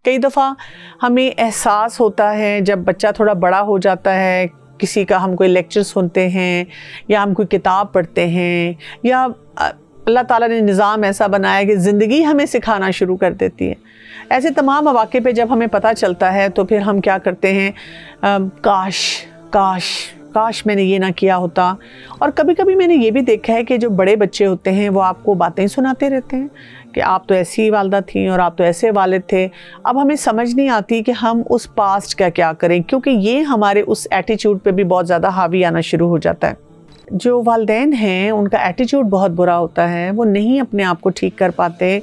کئی دفعہ ہمیں احساس ہوتا ہے جب بچہ تھوڑا بڑا ہو جاتا ہے، کسی کا ہم کوئی لیکچر سنتے ہیں یا ہم کوئی کتاب پڑھتے ہیں یا اللہ تعالیٰ نے نظام ایسا بنایا کہ زندگی ہمیں سکھانا شروع کر دیتی ہے. ایسے تمام مواقع پہ جب ہمیں پتہ چلتا ہے تو پھر ہم کیا کرتے ہیں، کاش میں نے یہ نہ کیا ہوتا. اور کبھی کبھی میں نے یہ بھی دیکھا ہے کہ جو بڑے بچے ہوتے ہیں وہ آپ کو باتیں سناتے رہتے ہیں کہ آپ تو ایسی والدہ تھیں اور آپ تو ایسے والد تھے. اب ہمیں سمجھ نہیں آتی کہ ہم اس پاسٹ کا کیا کریں، کیونکہ یہ ہمارے اس ایٹیچیوڈ پہ بھی بہت زیادہ حاوی آنا شروع ہو جاتا ہے. جو والدین ہیں ان کا ایٹیچیوڈ بہت برا ہوتا ہے، وہ نہیں اپنے آپ کو ٹھیک کر پاتے،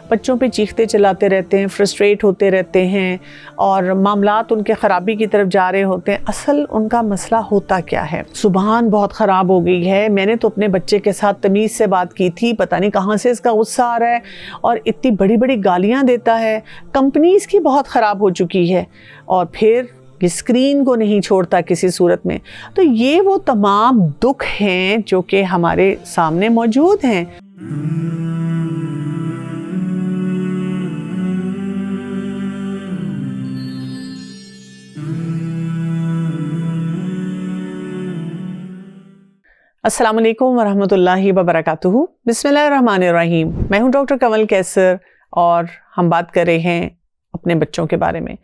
بچوں پہ چیختے چلاتے رہتے ہیں، فرسٹریٹ ہوتے رہتے ہیں اور معاملات ان کے خرابی کی طرف جا رہے ہوتے ہیں. اصل ان کا مسئلہ ہوتا کیا ہے؟ زبان بہت خراب ہو گئی ہے. میں نے تو اپنے بچے کے ساتھ تمیز سے بات کی تھی، پتہ نہیں کہاں سے اس کا غصہ آ رہا ہے اور اتنی بڑی بڑی گالیاں دیتا ہے. کمپنیز کی بہت خراب ہو چکی ہے اور پھر یہ اسکرین کو نہیں چھوڑتا کسی صورت میں. تو یہ وہ تمام دکھ ہیں جو کہ ہمارے سامنے موجود ہیں. السلام علیکم ورحمۃ اللہ وبرکاتہ. بسم اللہ الرحمن الرحیم. میں ہوں ڈاکٹر کنول کیسر اور ہم بات کر رہے ہیں اپنے بچوں کے بارے میں.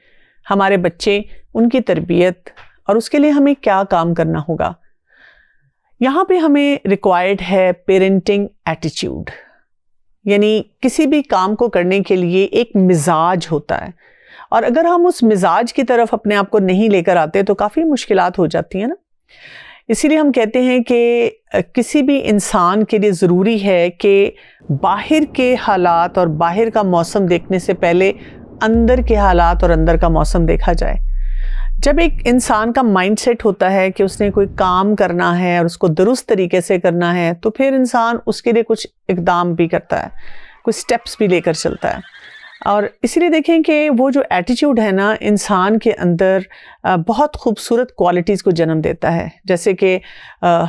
ہمارے بچے، ان کی تربیت اور اس کے لیے ہمیں کیا کام کرنا ہوگا. یہاں پہ ہمیں ریکوائرڈ ہے پیرنٹنگ ایٹیچیوڈ، یعنی کسی بھی کام کو کرنے کے لیے ایک مزاج ہوتا ہے اور اگر ہم اس مزاج کی طرف اپنے آپ کو نہیں لے کر آتے تو کافی مشکلات ہو جاتی ہیں نا. اسی لیے ہم کہتے ہیں کہ کسی بھی انسان کے لیے ضروری ہے کہ باہر کے حالات اور باہر کا موسم دیکھنے سے پہلے اندر کے حالات اور اندر کا موسم دیکھا جائے. جب ایک انسان کا مائنڈ سیٹ ہوتا ہے کہ اس نے کوئی کام کرنا ہے اور اس کو درست طریقے سے کرنا ہے تو پھر انسان اس کے لیے کچھ اقدام بھی کرتا ہے، کچھ سٹیپس بھی لے کر چلتا ہے. اور اسی لیے دیکھیں کہ وہ جو ایٹیچیوڈ ہے نا، انسان کے اندر بہت خوبصورت کوالٹیز کو جنم دیتا ہے. جیسے کہ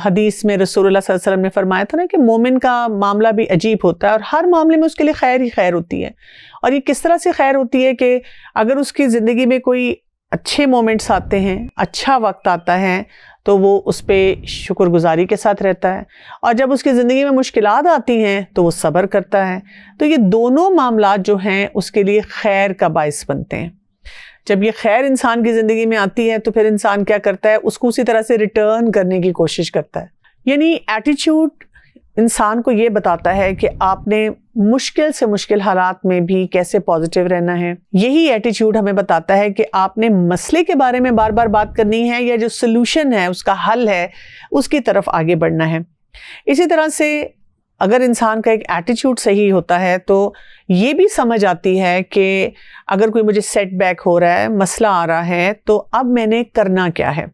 حدیث میں رسول اللہ صلی اللہ علیہ وسلم نے فرمایا تھا نا کہ مومن کا معاملہ بھی عجیب ہوتا ہے اور ہر معاملے میں اس کے لیے خیر ہی خیر ہوتی ہے. اور یہ کس طرح سے خیر ہوتی ہے کہ اگر اس کی زندگی میں کوئی اچھے مومنٹس آتے ہیں، اچھا وقت آتا ہے تو وہ اس پہ شکر گزاری کے ساتھ رہتا ہے، اور جب اس کی زندگی میں مشکلات آتی ہیں تو وہ صبر کرتا ہے. تو یہ دونوں معاملات جو ہیں اس کے لیے خیر کا باعث بنتے ہیں. جب یہ خیر انسان کی زندگی میں آتی ہے تو پھر انسان کیا کرتا ہے، اس کو اسی طرح سے ریٹرن کرنے کی کوشش کرتا ہے. یعنی ایٹیچیوڈ انسان کو یہ بتاتا ہے کہ آپ نے مشکل سے مشکل حالات میں بھی کیسے پازیٹیو رہنا ہے. یہی ایٹیچیوڈ ہمیں بتاتا ہے کہ آپ نے مسئلے کے بارے میں بار بار بات کرنی ہے یا جو سلوشن ہے، اس کا حل ہے، اس کی طرف آگے بڑھنا ہے. اسی طرح سے اگر انسان کا ایک ایٹیچیوڈ صحیح ہوتا ہے تو یہ بھی سمجھ آتی ہے کہ اگر کوئی مجھے سیٹ بیک ہو رہا ہے، مسئلہ آ رہا ہے تو اب میں نے کرنا کیا ہے.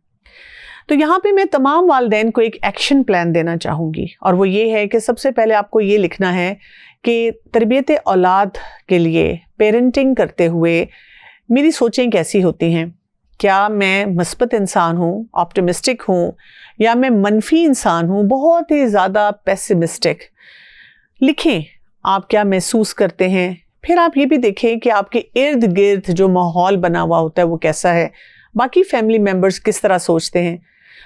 تو یہاں پہ میں تمام والدین کو ایک ایکشن پلان دینا چاہوں گی، اور وہ یہ ہے کہ سب سے پہلے آپ کو یہ لکھنا ہے کہ تربیت اولاد کے لیے پیرنٹنگ کرتے ہوئے میری سوچیں کیسی ہوتی ہیں. کیا میں مثبت انسان ہوں، آپٹیمسٹک ہوں، یا میں منفی انسان ہوں، بہت ہی زیادہ پیسمسٹک. لکھیں آپ کیا محسوس کرتے ہیں. پھر آپ یہ بھی دیکھیں کہ آپ کے ارد گرد جو ماحول بنا ہوا ہوتا ہے وہ کیسا ہے، باقی فیملی ممبرز کس طرح سوچتے ہیں.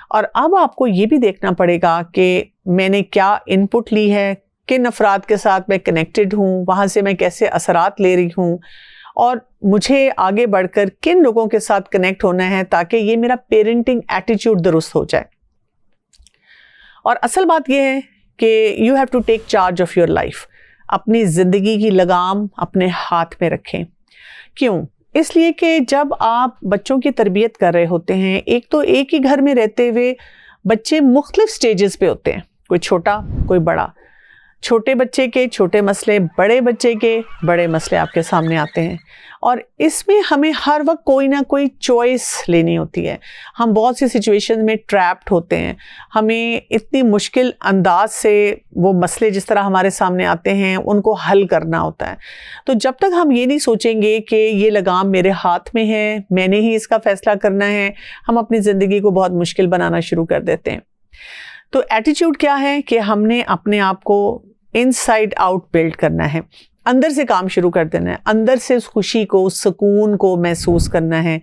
اور اب آپ کو یہ بھی دیکھنا پڑے گا کہ میں نے کیا ان پٹ لی ہے، کن افراد کے ساتھ میں کنیکٹڈ ہوں، وہاں سے میں کیسے اثرات لے رہی ہوں، اور مجھے آگے بڑھ کر کن لوگوں کے ساتھ کنیکٹ ہونا ہے تاکہ یہ میرا پیرنٹنگ ایٹیچیوڈ درست ہو جائے. اور اصل بات یہ ہے کہ you have to take charge of your life. اپنی زندگی کی لگام اپنے ہاتھ میں رکھیں. کیوں؟ اس لیے کہ جب آپ بچوں کی تربیت کر رہے ہوتے ہیں، ایک تو ایک ہی گھر میں رہتے ہوئے بچے مختلف سٹیجز پہ ہوتے ہیں، کوئی چھوٹا کوئی بڑا. چھوٹے بچے کے چھوٹے مسئلے، بڑے بچے کے بڑے مسئلے آپ کے سامنے آتے ہیں، اور اس میں ہمیں ہر وقت کوئی نہ کوئی چوائس لینی ہوتی ہے. ہم بہت سی سچویشن میں ٹریپڈ ہوتے ہیں، ہمیں اتنی مشکل انداز سے وہ مسئلے جس طرح ہمارے سامنے آتے ہیں ان کو حل کرنا ہوتا ہے. تو جب تک ہم یہ نہیں سوچیں گے کہ یہ لگام میرے ہاتھ میں ہے، میں نے ہی اس کا فیصلہ کرنا ہے، ہم اپنی زندگی کو بہت مشکل بنانا شروع کر دیتے ہیں. تو ایٹیچیوڈ کیا ہے کہ ہم نے اپنے آپ کو ان سائڈ آؤٹ بلڈ کرنا ہے. اندر سے کام شروع کر دینا ہے، اندر سے اس خوشی کو، اس سکون کو محسوس کرنا ہے،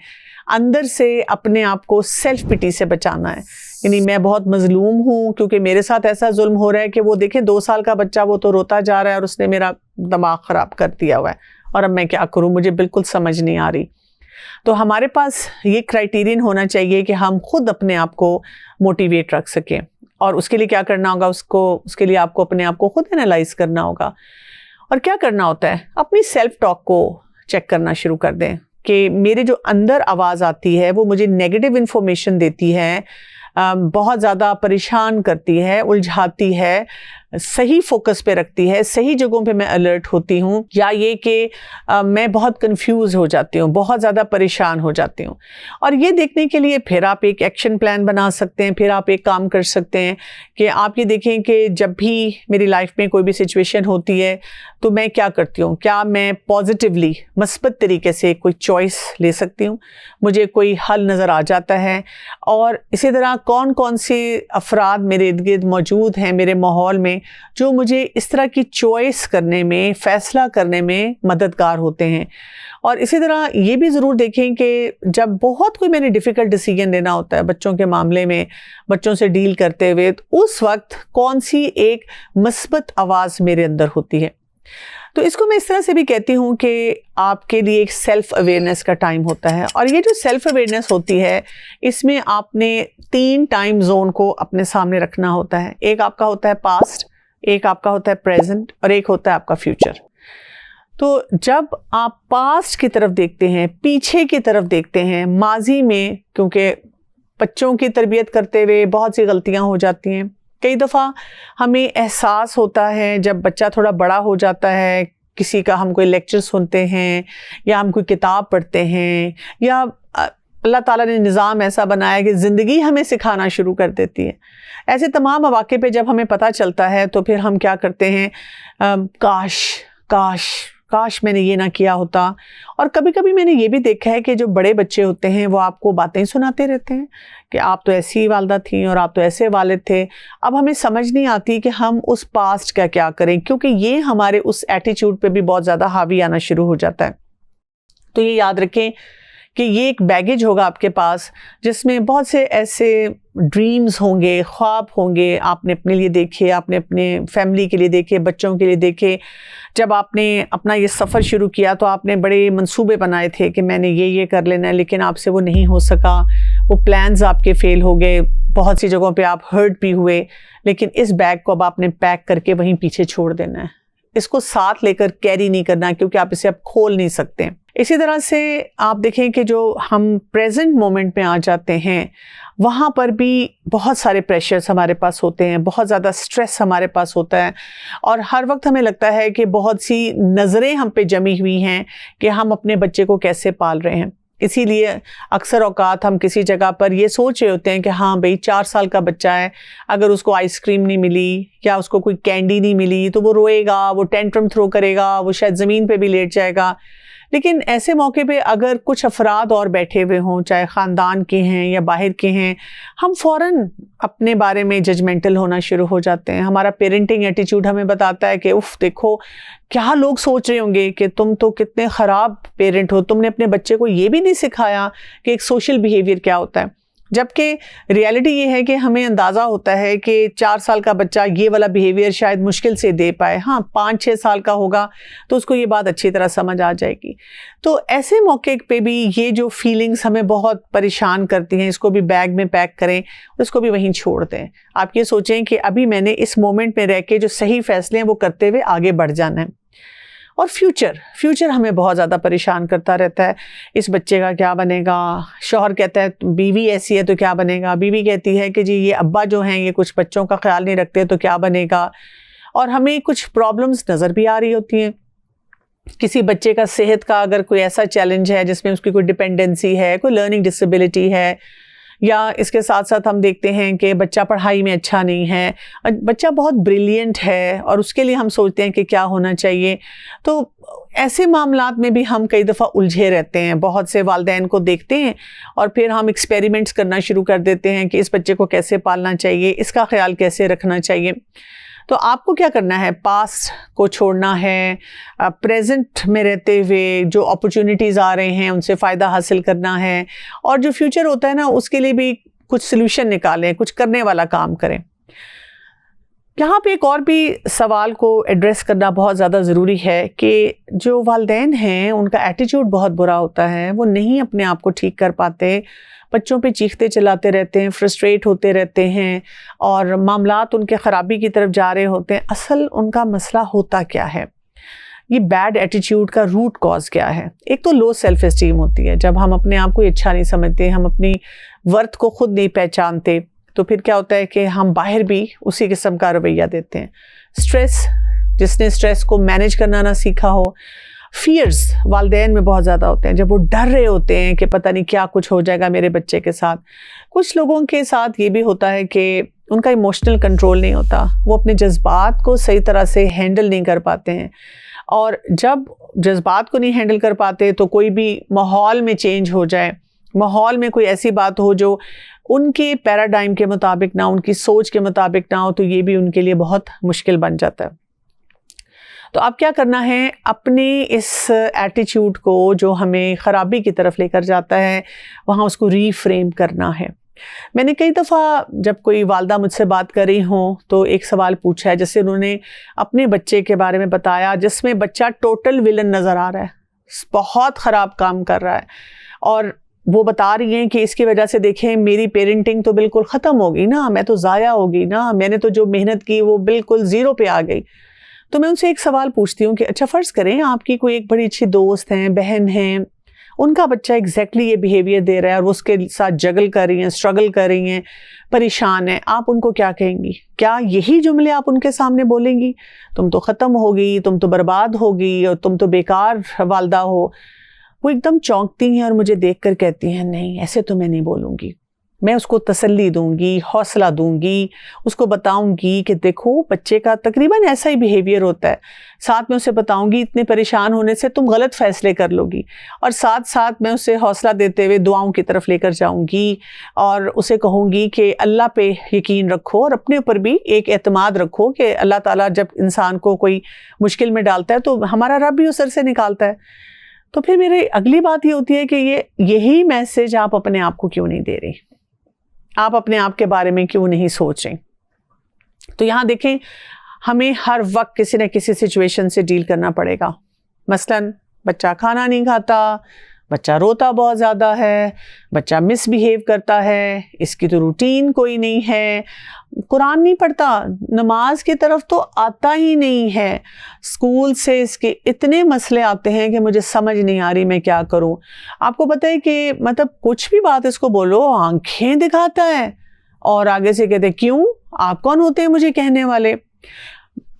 اندر سے اپنے آپ کو سیلف پٹی سے بچانا ہے. یعنی میں بہت مظلوم ہوں کیونکہ میرے ساتھ ایسا ظلم ہو رہا ہے کہ وہ دیکھیں 2 سال کا بچہ وہ تو روتا جا رہا ہے اور اس نے میرا دماغ خراب کر دیا ہوا ہے، اور اب میں کیا کروں، مجھے بالکل سمجھ نہیں آ رہی. تو ہمارے پاس یہ کرائٹیرین ہونا چاہیے کہ ہم خود اپنے آپ کو موٹیویٹ رکھ سکیں. اور اس کے لیے کیا کرنا ہوگا، اس کے لیے آپ کو اپنے آپ کو خود انالائز کرنا ہوگا. اور کیا کرنا ہوتا ہے، اپنی سیلف ٹاک کو چیک کرنا شروع کر دیں کہ میرے جو اندر آواز آتی ہے وہ مجھے نیگیٹو انفارمیشن دیتی ہے، بہت زیادہ پریشان کرتی ہے، الجھاتی ہے، صحیح فوکس پہ رکھتی ہے، صحیح جگہوں پہ میں الرٹ ہوتی ہوں، یا یہ کہ میں بہت کنفیوز ہو جاتی ہوں، بہت زیادہ پریشان ہو جاتی ہوں. اور یہ دیکھنے کے لیے پھر آپ ایک ایکشن پلان بنا سکتے ہیں. پھر آپ ایک کام کر سکتے ہیں کہ آپ یہ دیکھیں کہ جب بھی میری لائف میں کوئی بھی سچویشن ہوتی ہے تو میں کیا کرتی ہوں، کیا میں پازیٹیولی مثبت طریقے سے کوئی چوائس لے سکتی ہوں، مجھے کوئی حل نظر آ جاتا ہے. اور اسی طرح کون کون سے افراد میرے ارد گرد موجود ہیں میرے ماحول میں جو مجھے اس طرح کی چوائس کرنے میں، فیصلہ کرنے میں مددگار ہوتے ہیں. اور اسی طرح یہ بھی ضرور دیکھیں کہ جب بہت کوئی میں نے ڈیفیکلٹ ڈیسیجن لینا ہوتا ہے بچوں کے معاملے میں، بچوں سے ڈیل کرتے ہوئے، تو اس وقت کون سی ایک مثبت آواز میرے اندر ہوتی ہے. تو اس کو میں اس طرح سے بھی کہتی ہوں کہ آپ کے لیے ایک سیلف اویئرنیس کا ٹائم ہوتا ہے. اور یہ جو سیلف اویئرنیس ہوتی ہے اس میں آپ نے 3 ٹائم زون کو اپنے سامنے رکھنا ہوتا ہے. ایک آپ کا ہوتا ہے پاسٹ، ایک آپ کا ہوتا ہے پریزنٹ، اور ایک ہوتا ہے آپ کا فیوچر. تو جب آپ پاسٹ کی طرف دیکھتے ہیں، پیچھے کی طرف دیکھتے ہیں، ماضی میں، کیونکہ بچوں کی تربیت کرتے ہوئے بہت سی غلطیاں ہو جاتی ہیں. کئی دفعہ ہمیں احساس ہوتا ہے جب بچہ تھوڑا بڑا ہو جاتا ہے، کسی کا ہم کوئی لیکچر سنتے ہیں یا ہم کوئی کتاب پڑھتے ہیں، یا اللہ تعالیٰ نے نظام ایسا بنایا کہ زندگی ہمیں سکھانا شروع کر دیتی ہے. ایسے تمام مواقع پہ جب ہمیں پتہ چلتا ہے تو پھر ہم کیا کرتے ہیں، کاش میں نے یہ نہ کیا ہوتا. اور کبھی کبھی میں نے یہ بھی دیکھا ہے کہ جو بڑے بچے ہوتے ہیں وہ آپ کو باتیں سناتے رہتے ہیں کہ آپ تو ایسی والدہ تھیں اور آپ تو ایسے والد تھے. اب ہمیں سمجھ نہیں آتی کہ ہم اس پاسٹ کا کیا کریں، کیونکہ یہ ہمارے اس ایٹیچیوڈ پہ بھی بہت زیادہ حاوی آنا شروع ہو جاتا ہے. تو یہ یاد رکھیں کہ یہ ایک بیگیج ہوگا آپ کے پاس جس میں بہت سے ایسے ڈریمز ہوں گے، خواب ہوں گے، آپ نے اپنے لیے دیکھے، آپ نے اپنے فیملی کے لیے دیکھے، بچوں کے لیے دیکھے. جب آپ نے اپنا یہ سفر شروع کیا تو آپ نے بڑے منصوبے بنائے تھے کہ میں نے یہ کر لینا ہے، لیکن آپ سے وہ نہیں ہو سکا، وہ پلانز آپ کے فیل ہو گئے، بہت سی جگہوں پہ آپ ہرٹ بھی ہوئے. لیکن اس بیگ کو اب آپ نے پیک کر کے وہیں پیچھے چھوڑ دینا ہے، اس کو ساتھ لے کر کیری نہیں کرنا، کیونکہ آپ اسے اب کھول نہیں سکتے. اسی طرح سے آپ دیکھیں کہ جو ہم پریزنٹ مومنٹ میں آ جاتے ہیں وہاں پر بھی بہت سارے پریشرز ہمارے پاس ہوتے ہیں، بہت زیادہ سٹریس ہمارے پاس ہوتا ہے، اور ہر وقت ہمیں لگتا ہے کہ بہت سی نظریں ہم پہ جمی ہوئی ہیں کہ ہم اپنے بچے کو کیسے پال رہے ہیں. اسی لیے اکثر اوقات ہم کسی جگہ پر یہ سوچ رہے ہوتے ہیں کہ ہاں بھئی 4 سال کا بچہ ہے، اگر اس کو آئس کریم نہیں ملی یا اس کو کوئی کینڈی نہیں ملی تو وہ روئے گا، وہ ٹینٹرم تھرو کرے گا، وہ شاید زمین پہ بھی لیٹ جائے گا. لیکن ایسے موقع پہ اگر کچھ افراد اور بیٹھے ہوئے ہوں، چاہے خاندان کے ہیں یا باہر کے ہیں، ہم فوراً اپنے بارے میں ججمنٹل ہونا شروع ہو جاتے ہیں. ہمارا پیرنٹنگ ایٹیچیوڈ ہمیں بتاتا ہے کہ اف دیکھو کیا لوگ سوچ رہے ہوں گے کہ تم تو کتنے خراب پیرنٹ ہو، تم نے اپنے بچے کو یہ بھی نہیں سکھایا کہ ایک سوشل بیہیویئر کیا ہوتا ہے. جبکہ ریالٹی یہ ہے کہ ہمیں اندازہ ہوتا ہے کہ 4 سال کا بچہ یہ والا بیہیویئر شاید مشکل سے دے پائے، ہاں 5-6 سال کا ہوگا تو اس کو یہ بات اچھی طرح سمجھ آ جائے گی. تو ایسے موقع پہ بھی یہ جو فیلنگز ہمیں بہت پریشان کرتی ہیں، اس کو بھی بیگ میں پیک کریں، اس کو بھی وہیں چھوڑ دیں. آپ یہ سوچیں کہ ابھی میں نے اس مومنٹ میں رہ کے جو صحیح فیصلے ہیں وہ کرتے ہوئے آگے بڑھ جانا ہے. اور فیوچر ہمیں بہت زیادہ پریشان کرتا رہتا ہے. اس بچے کا کیا بنے گا، شوہر کہتا ہے بیوی ایسی ہے تو کیا بنے گا، بیوی کہتی ہے کہ جی یہ ابا جو ہیں یہ کچھ بچوں کا خیال نہیں رکھتے تو کیا بنے گا. اور ہمیں کچھ پرابلمز نظر بھی آ رہی ہوتی ہیں. کسی بچے کا صحت کا اگر کوئی ایسا چیلنج ہے جس میں اس کی کوئی ڈپینڈنسی ہے، کوئی لرننگ ڈسیبلٹی ہے، یا اس کے ساتھ ساتھ ہم دیکھتے ہیں کہ بچہ پڑھائی میں اچھا نہیں ہے، بچہ بہت بریلینٹ ہے اور اس کے لیے ہم سوچتے ہیں کہ کیا ہونا چاہیے. تو ایسے معاملات میں بھی ہم کئی دفعہ الجھے رہتے ہیں. بہت سے والدین کو دیکھتے ہیں اور پھر ہم ایکسپیریمنٹس کرنا شروع کر دیتے ہیں کہ اس بچے کو کیسے پالنا چاہیے، اس کا خیال کیسے رکھنا چاہیے. تو آپ کو کیا کرنا ہے؟ پاسٹ کو چھوڑنا ہے، پریزنٹ میں رہتے ہوئے جو اپرچونٹیز آ رہے ہیں ان سے فائدہ حاصل کرنا ہے، اور جو فیوچر ہوتا ہے نا اس کے لیے بھی کچھ سلوشن نکالیں، کچھ کرنے والا کام کریں۔ یہاں پہ ایک اور بھی سوال کو ایڈریس کرنا بہت زیادہ ضروری ہے کہ جو والدین ہیں ان کا ایٹیٹیوڈ بہت برا ہوتا ہے، وہ نہیں اپنے آپ کو ٹھیک کر پاتے، بچوں پہ چیختے چلاتے رہتے ہیں، فرسٹریٹ ہوتے رہتے ہیں، اور معاملات ان کے خرابی کی طرف جا رہے ہوتے ہیں۔ اصل ان کا مسئلہ ہوتا کیا ہے؟ یہ بیڈ ایٹیٹیوڈ کا روٹ کاز کیا ہے؟ ایک تو لو سیلف اسٹیم ہوتی ہے، جب ہم اپنے آپ کو اچھا نہیں سمجھتے، ہم اپنی ورتھ کو خود نہیں پہچانتے، تو پھر کیا ہوتا ہے کہ ہم باہر بھی اسی قسم کا رویہ دیتے ہیں۔ سٹریس، جس نے سٹریس کو مینیج کرنا نہ سیکھا ہو۔ فیئرز والدین میں بہت زیادہ ہوتے ہیں، جب وہ ڈر رہے ہوتے ہیں کہ پتہ نہیں کیا کچھ ہو جائے گا میرے بچے کے ساتھ۔ کچھ لوگوں کے ساتھ یہ بھی ہوتا ہے کہ ان کا ایموشنل کنٹرول نہیں ہوتا، وہ اپنے جذبات کو صحیح طرح سے ہینڈل نہیں کر پاتے ہیں، اور جب جذبات کو نہیں ہینڈل کر پاتے تو کوئی بھی ماحول میں چینج ہو جائے، ماحول میں کوئی ایسی بات ہو جو ان کے پیراڈائم کے مطابق نہ، ان کی سوچ کے مطابق نہ ہو، تو یہ بھی ان کے لیے بہت مشکل بن جاتا ہے۔ تو آپ کیا کرنا ہے؟ اپنے اس ایٹیٹیوڈ کو جو ہمیں خرابی کی طرف لے کر جاتا ہے، وہاں اس کو ری فریم کرنا ہے۔ میں نے کئی دفعہ جب کوئی والدہ مجھ سے بات کر رہی ہوں تو ایک سوال پوچھا ہے، جیسے انہوں نے اپنے بچے کے بارے میں بتایا جس میں بچہ ٹوٹل ویلن نظر آ رہا ہے، بہت خراب کام کر رہا ہے، اور وہ بتا رہی ہیں کہ اس کی وجہ سے دیکھیں میری پیرنٹنگ تو بالکل ختم ہوگی نا، میں تو ضائع ہوگی نا، میں نے تو جو محنت کی وہ بالکل زیرو پہ آ گئی۔ تو میں ان سے ایک سوال پوچھتی ہوں کہ اچھا فرض کریں آپ کی کوئی ایک بڑی اچھی دوست ہیں، بہن ہیں، ان کا بچہ ایگزیکٹلی یہ بیہیویئر دے رہا ہے اور وہ اس کے ساتھ جگل کر رہی ہیں، اسٹرگل کر رہی ہیں، پریشان ہیں، آپ ان کو کیا کہیں گی؟ کیا یہی جملے آپ ان کے سامنے بولیں گی؟ تم تو ختم ہوگی، تم تو برباد ہوگی، اور تم تو بیکار والدہ ہو۔ وہ ایک دم چونکتی ہیں اور مجھے دیکھ کر کہتی ہیں نہیں ایسے تو میں نہیں بولوں گی، میں اس کو تسلی دوں گی، حوصلہ دوں گی، اس کو بتاؤں گی کہ دیکھو بچے کا تقریباً ایسا ہی بیہیویئر ہوتا ہے، ساتھ میں اسے بتاؤں گی اتنے پریشان ہونے سے تم غلط فیصلے کر لو گی، اور ساتھ ساتھ میں اسے حوصلہ دیتے ہوئے دعاؤں کی طرف لے کر جاؤں گی، اور اسے کہوں گی کہ اللہ پہ یقین رکھو اور اپنے اوپر بھی ایک اعتماد رکھو کہ اللہ تعالیٰ جب انسان کو کوئی مشکل میں ڈالتا ہے تو ہمارا رب بھی اس سر سے نکالتا ہے۔ تو پھر میری اگلی بات یہ ہوتی ہے کہ یہی میسج آپ اپنے آپ کو کیوں نہیں دے رہی؟ آپ اپنے آپ کے بارے میں کیوں نہیں سوچ رہے؟ تو یہاں دیکھیں ہمیں ہر وقت کسی نہ کسی سچویشن سے ڈیل کرنا پڑے گا۔ مثلاً بچہ کھانا نہیں کھاتا، بچہ روتا بہت زیادہ ہے، بچہ مس بیہیو کرتا ہے، اس کی تو روٹین کوئی نہیں ہے، قرآن نہیں پڑھتا، نماز کی طرف تو آتا ہی نہیں ہے، اسکول سے اس کے اتنے مسئلے آتے ہیں کہ مجھے سمجھ نہیں آ رہی میں کیا کروں۔ آپ کو پتہ ہے کہ مطلب کچھ بھی بات اس کو بولو آنکھیں دکھاتا ہے، اور آگے سے کہتے کیوں؟ آپ کون ہوتے ہیں مجھے کہنے والے؟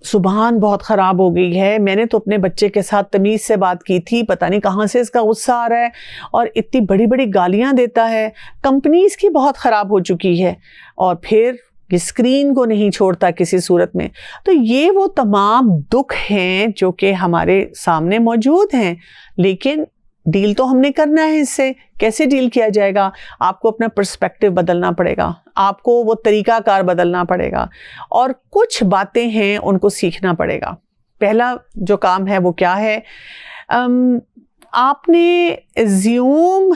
زبان بہت خراب ہو گئی ہے، میں نے تو اپنے بچے کے ساتھ تمیز سے بات کی تھی، پتہ نہیں کہاں سے اس کا غصہ آ رہا ہے، اور اتنی بڑی بڑی گالیاں دیتا ہے، کمپنیز کی بہت خراب ہو چکی ہے، اور پھر اسکرین کو نہیں چھوڑتا کسی صورت میں۔ تو یہ وہ تمام دکھ ہیں جو کہ ہمارے سامنے موجود ہیں، لیکن ڈیل تو ہم نے کرنا ہے اس سے۔ کیسے ڈیل کیا جائے گا؟ آپ کو اپنا پرسپیکٹیو بدلنا پڑے گا، آپ کو وہ طریقہ کار بدلنا پڑے گا، اور کچھ باتیں ہیں ان کو سیکھنا پڑے گا۔ پہلا جو کام ہے وہ کیا ہے؟ آپ نے زیوم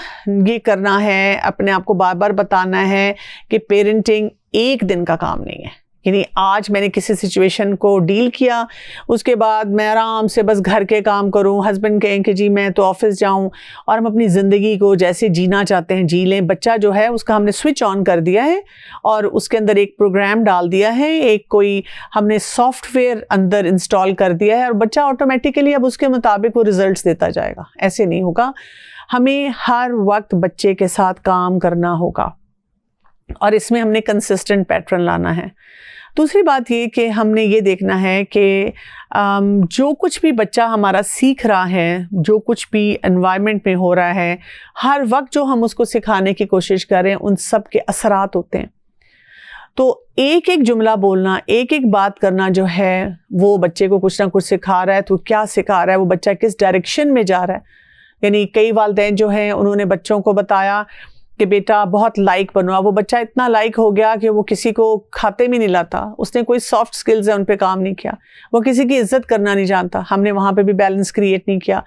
یہ کرنا ہے، اپنے آپ کو بار بار بتانا ہے کہ پیرنٹنگ ایک دن کا کام نہیں ہے، یعنی آج میں نے کسی سچویشن کو ڈیل کیا، اس کے بعد میں آرام سے بس گھر کے کام کروں، ہسبینڈ کہیں کہ جی میں تو آفس جاؤں، اور ہم اپنی زندگی کو جیسے جینا چاہتے ہیں جی لیں۔ بچہ جو ہے اس کا ہم نے سوئچ آن کر دیا ہے، اور اس کے اندر ایک پروگرام ڈال دیا ہے، ایک کوئی ہم نے سافٹ ویئر اندر انسٹال کر دیا ہے، اور بچہ آٹومیٹیکلی اب اس کے مطابق وہ ریزلٹس دیتا جائے گا۔ ایسے نہیں ہوگا، ہمیں ہر وقت بچے کے ساتھ کام کرنا ہوگا، اور اس میں ہم نے کنسسٹنٹ پیٹرن لانا ہے۔ دوسری بات یہ کہ ہم نے یہ دیکھنا ہے کہ جو کچھ بھی بچہ ہمارا سیکھ رہا ہے، جو کچھ بھی انوائرمنٹ میں ہو رہا ہے، ہر وقت جو ہم اس کو سکھانے کی کوشش کر رہے ہیں ان سب کے اثرات ہوتے ہیں۔ تو ایک ایک جملہ بولنا، ایک ایک بات کرنا جو ہے وہ بچے کو کچھ نہ کچھ سکھا رہا ہے۔ تو کیا سکھا رہا ہے؟ وہ بچہ کس ڈائریکشن میں جا رہا ہے۔ یعنی کئی والدین جو ہیں انہوں نے بچوں کو بتایا کہ بیٹا بہت لائک بنو. اب وہ بچہ اتنا لائک ہو گیا کہ وہ کسی کو کھاتے میں نہیں لاتا, اس نے کوئی سافٹ سکلز ہے ان پہ کام نہیں کیا, وہ کسی کی عزت کرنا نہیں جانتا. ہم نے وہاں پہ بھی بیلنس کریٹ نہیں کیا.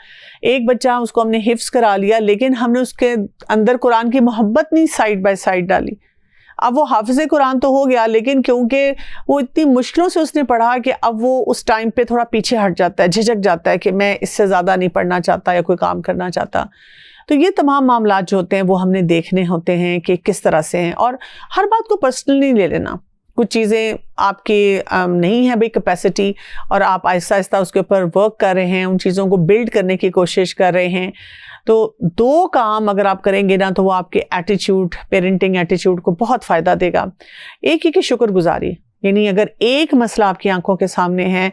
ایک بچہ اس کو ہم نے حفظ کرا لیا, لیکن ہم نے اس کے اندر قرآن کی محبت نہیں سائڈ بائی سائڈ ڈالی. اب وہ حافظ قرآن تو ہو گیا, لیکن کیونکہ وہ اتنی مشکلوں سے اس نے پڑھا کہ اب وہ اس ٹائم پہ تھوڑا پیچھے ہٹ جاتا ہے, جھجک جاتا ہے کہ میں اس سے زیادہ نہیں پڑھنا چاہتا یا کوئی کام کرنا چاہتا. تو یہ تمام معاملات جو ہوتے ہیں وہ ہم نے دیکھنے ہوتے ہیں کہ کس طرح سے ہیں, اور ہر بات کو پرسنل نہیں لے لینا. کچھ چیزیں آپ کی نہیں ہے بھئی کیپیسٹی, اور آپ آہستہ آہستہ اس کے اوپر ورک کر رہے ہیں, ان چیزوں کو بلڈ کرنے کی کوشش کر رہے ہیں. تو 2 کام اگر آپ کریں گے نا تو وہ آپ کے ایٹیچیوڈ, پیرنٹنگ ایٹیچیوڈ کو بہت فائدہ دے گا. ایک ہی کہ شکر گزاری, یعنی اگر ایک مسئلہ آپ کی آنکھوں کے سامنے ہے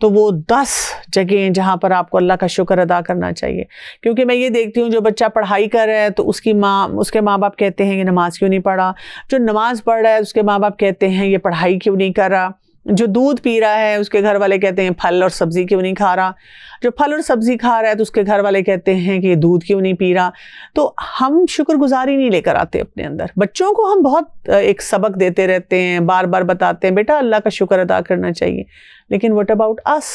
تو وہ 10 جگہیں جہاں پر آپ کو اللہ کا شکر ادا کرنا چاہیے. کیونکہ میں یہ دیکھتی ہوں جو بچہ پڑھائی کر رہا ہے تو اس کے ماں باپ کہتے ہیں یہ نماز کیوں نہیں پڑھا. جو نماز پڑھ رہا ہے اس کے ماں باپ کہتے ہیں یہ پڑھائی کیوں نہیں کر رہا. جو دودھ پی رہا ہے اس کے گھر والے کہتے ہیں پھل اور سبزی کیوں نہیں کھا رہا. جو پھل اور سبزی کھا رہا ہے تو اس کے گھر والے کہتے ہیں کہ یہ دودھ کیوں نہیں پی رہا. تو ہم شکر گزاری نہیں لے کر آتے اپنے اندر. بچوں کو ہم بہت ایک سبق دیتے رہتے ہیں, بار بار بتاتے ہیں بیٹا اللہ کا شکر ادا کرنا چاہیے, لیکن واٹ اباؤٹ اس.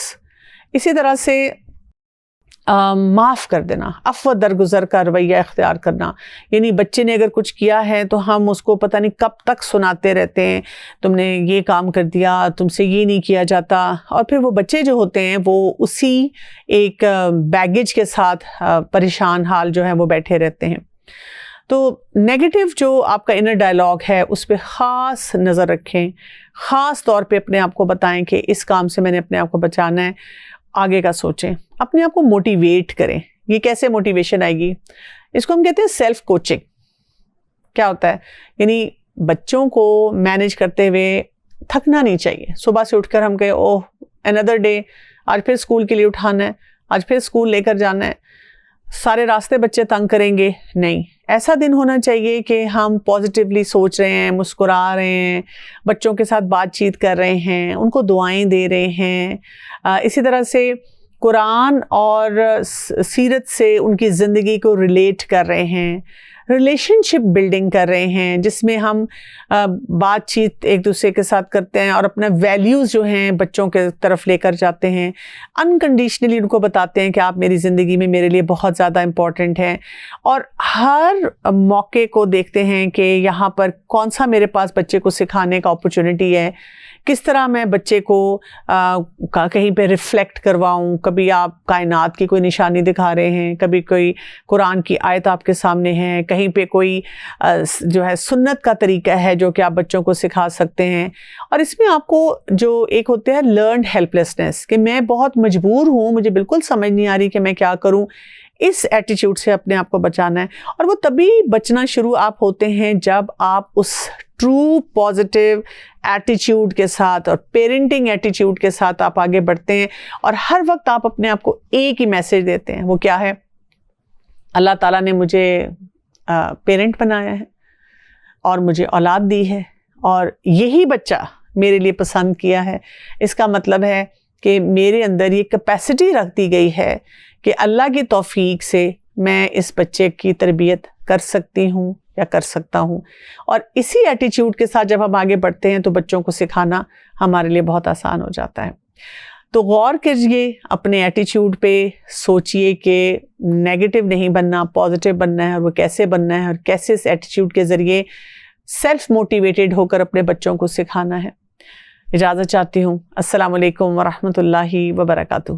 اسی طرح سے معاف کر دینا, عفو درگزر کا رویہ اختیار کرنا. یعنی بچے نے اگر کچھ کیا ہے تو ہم اس کو پتہ نہیں کب تک سناتے رہتے ہیں, تم نے یہ کام کر دیا, تم سے یہ نہیں کیا جاتا, اور پھر وہ بچے جو ہوتے ہیں وہ اسی ایک بیگیج کے ساتھ پریشان حال جو ہے وہ بیٹھے رہتے ہیں. تو نیگیٹو جو آپ کا انر ڈائلاگ ہے اس پہ خاص نظر رکھیں, خاص طور پہ اپنے آپ کو بتائیں کہ اس کام سے میں نے اپنے آپ کو بچانا ہے. آگے کا سوچیں, اپنے آپ کو موٹیویٹ کریں. یہ کیسے موٹیویشن آئے گی؟ اس کو ہم کہتے ہیں سیلف کوچنگ. کیا ہوتا ہے؟ یعنی بچوں کو مینیج کرتے ہوئے تھکنا نہیں چاہیے. صبح سے اٹھ کر ہم کہیں اوہ another day, آج پھر اسکول کے لیے اٹھانا ہے, آج پھر اسکول لے کر جانا ہے, سارے راستے بچے تنگ کریں گے. نہیں, ایسا دن ہونا چاہیے کہ ہم پازیٹیولی سوچ رہے ہیں, مسکرا رہے ہیں, بچوں کے ساتھ بات چیت کر رہے ہیں, ان کو دعائیں دے رہے ہیں. اسی طرح سے قرآن اور سیرت سے ان کی زندگی کو ریلیٹ کر رہے ہیں, ریلیشن شپ بلڈنگ کر رہے ہیں, جس میں ہم بات چیت ایک دوسرے کے ساتھ کرتے ہیں اور اپنا ویلیوز جو ہیں بچوں کے طرف لے کر جاتے ہیں. انکنڈیشنلی ان کو بتاتے ہیں کہ آپ میری زندگی میں میرے لیے بہت زیادہ امپورٹنٹ ہیں, اور ہر موقع کو دیکھتے ہیں کہ یہاں پر کون سا میرے پاس بچے کو سکھانے کا اپرچونٹی ہے, کس طرح میں بچے کو کہیں پہ ریفلیکٹ کرواؤں. کبھی آپ کائنات کی کوئی نشانی دکھا رہے ہیں, کبھی کوئی قرآن کی آیت آپ کے سامنے ہے, کہیں پہ کوئی جو ہے سنت کا طریقہ ہے جو کہ آپ بچوں کو سکھا سکتے ہیں. اور اس میں آپ کو جو ایک ہوتے ہیں لرنڈ ہیلپلیسنس, کہ میں بہت مجبور ہوں, مجھے بالکل سمجھ نہیں آ رہی کہ میں کیا کروں, اس ایٹیچیوڈ سے اپنے آپ کو بچانا ہے. اور وہ تبھی بچنا شروع آپ ہوتے ہیں جب آپ اس ٹرو پازیٹیو ایٹیچیوڈ کے ساتھ اور پیرنٹنگ ایٹیچیوڈ کے ساتھ آپ آگے بڑھتے ہیں, اور ہر وقت آپ اپنے آپ کو ایک ہی میسج دیتے ہیں. وہ کیا ہے؟ اللہ تعالیٰ نے مجھے پیرنٹ بنایا ہے اور مجھے اولاد دی ہے, اور یہی بچہ میرے لیے پسند کیا ہے. اس کا مطلب ہے کہ میرے اندر یہ کیپیسٹی رکھ دی گئی ہے کہ اللہ کی توفیق سے میں اس بچے کی تربیت کر سکتی ہوں یا کر سکتا ہوں. اور اسی ایٹیچیوڈ کے ساتھ جب ہم آگے بڑھتے ہیں تو بچوں کو سکھانا ہمارے لیے بہت آسان ہو جاتا ہے. تو غور کیجئے, اپنے ایٹیچیوڈ پہ سوچئے کہ نیگیٹو نہیں بننا, پازیٹیو بننا ہے, اور وہ کیسے بننا ہے, اور کیسے اس ایٹیچیوڈ کے ذریعے سیلف موٹیویٹڈ ہو کر اپنے بچوں کو سکھانا ہے. اجازت چاہتی ہوں. السلام علیکم ورحمۃ اللہ وبرکاتہ.